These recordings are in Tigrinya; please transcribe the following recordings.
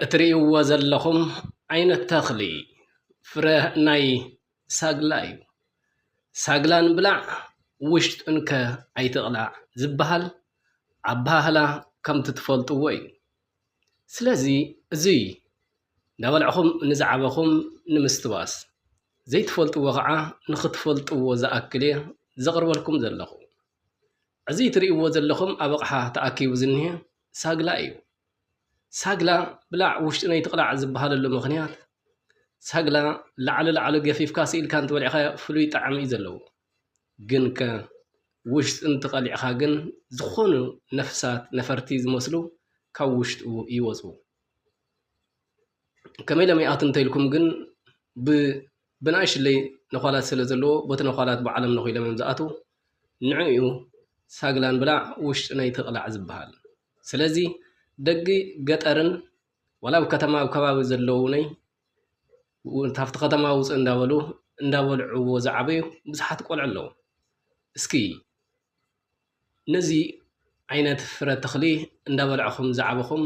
እትርእይዎ ዘለኹም ዓይነት ተኽሊ ፍረ ናይ ሳግላ እዩ። ሳግላ ንብላዕ ውሽጡን ኣይትቕላዕ ዝብሃል ኣባሃህላ ከምቲ ትፈልጥዎ እዩ። ስለዚ እዙይ እንዳበልዕኹም ንዝዓበኹም ንምስትዋስ ዘይትፈልጥዎ ከዓ ንኽትፈልጥዎ ዝኣክል እየ ዘቕርበልኩም ዘለኹ። እዚ እትርእይዎ ዘለኹም ኣብ ኣቕሓ ተኣኪቡ ዝኒሀ ሳግላ እዩ። ሳግላ ብላዕ ውሽጡን ኣይትቕላዕ ዝብሃለሉ ምኽንያት ሳግላ ላዕሊ ገፊፍካ ስኢልካ እንተበሊዕኻዮ ፍሉይ ጣዕሚ እዩ ዘለዎ። ግን ውሽጡ እንተቐሊዕኻ ግን ዝኾኑ ነፍሳት ነፈርቲ ዝመስሉ ካብ ውሽጡ ይወፁ። ከመይ ኢሎም ይኣትዉ እንተኢልኩም ግን ብናእሽተይ ነዃላት ስለ ዘለዎ በቲ ነዃላት ባዕሎም ነኺሎም እዮም ዝኣትዉ። ንዕኡ ሳግላ ንብላዕ ውሽጡን ኣይትቕላዕ ዝብሃል። ስለዚ ደጊ ገጠርን ዋላ ኣብ ከተማ ኣብ ከባቢ ዘለዉ እውነይ ካብቲ ከተማ ውፅእ እንዳበሉ እንዳበልዕዎ ዝዓበዩ ብዙሓት ቆልዑ ኣለዉ። እስኪ ነዚ ዓይነት ፍረ ተኽሊ እንዳበልዕኹም ዝዓበኹም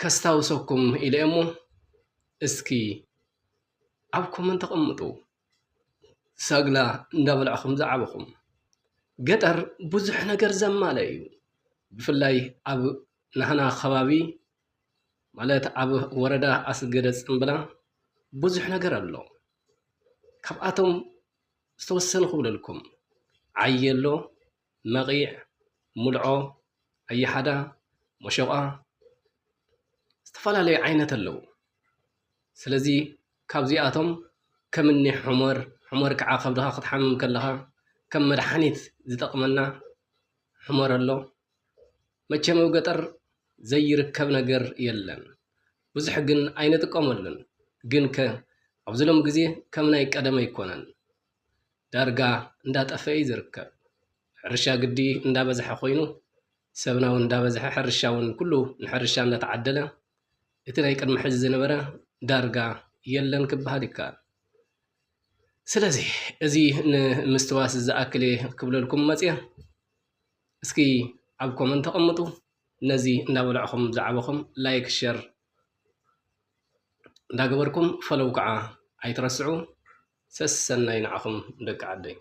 ከስታውሰኩም ኢለ እሞ እስኪ ኣብ ኮመንት ተቐምጡ። ሳግላ እንዳበልዕኹም ዝዓበኹም ገጠር ብዙሕ ነገር ዘማለ እዩ። ብፍላይ ኣብ ናህና ከባቢ ማለት ኣብ ወረዳ ኣስገደ ፅምብላ ብዙሕ ነገር ኣሎ። ካብኣቶም ዝተወሰኑ ክብለልኩም ዓየ ኣሎ፣ መቒዕ፣ ሙልዖ፣ ኣያሓዳ፣ መሸቓ ዝተፈላለዩ ዓይነት ኣለዉ። ስለዚ ካብዚኣቶም ከምኒ ሕሞር ከዓ ከብድኻ ክትሓምም ከለኻ ከም መድሓኒት ዝጠቕመና ሕሞር ኣሎ። መቸም ኣብ ገጠር ዘይርከብ ነገር የለን። ብዙሕ ግን ኣይንጥቀመሉን። ግን ኣብዚ ሎሚ ግዜ ከም ናይ ቀደም ኣይኮነን። ዳርጋ እንዳጠፍአ እዩ ዝርከብ። ሕርሻ ግዲ እንዳበዝሐ ኮይኑ ሰብና እውን እንዳበዝሐ ሕርሻ እውን ኩሉ ንሕርሻ እንዳተዓደለ እቲ ናይ ቅድሚ ሕዚ ዝነበረ ዳርጋ የለን ክበሃል ይከኣል። ስለዚ እዚ ንምስትዋስ ዝኣክል ክብለልኩም መፅየ። እስኪ ኣብ ኮመንት ተቐምጡ። ነዚ እንዳበልዕኹም ዝዓበኹም ላይክ ሸር እንዳገበርኩም ፈለው ከዓ ኣይትረስዑ። ሰሰናይ ንዓኹም ደቂ ዓደይ።